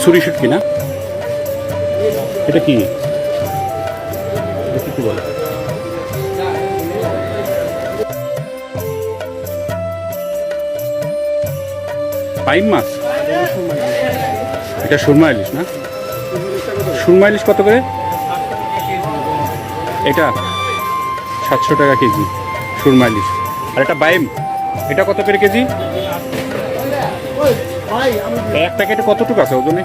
ছুরি শুটকি না, এটা কি বলে? পাইম মাছ, এটা সুরমা ইলিশ না? সুরমা ইলিশ কত করে? এটা 700 টাকা কেজি সুরমা ইলিশ। আর এটা বাইম, এটা কত করে কেজি? এক প্যাকেটে কতটুকু আছে ওজনে?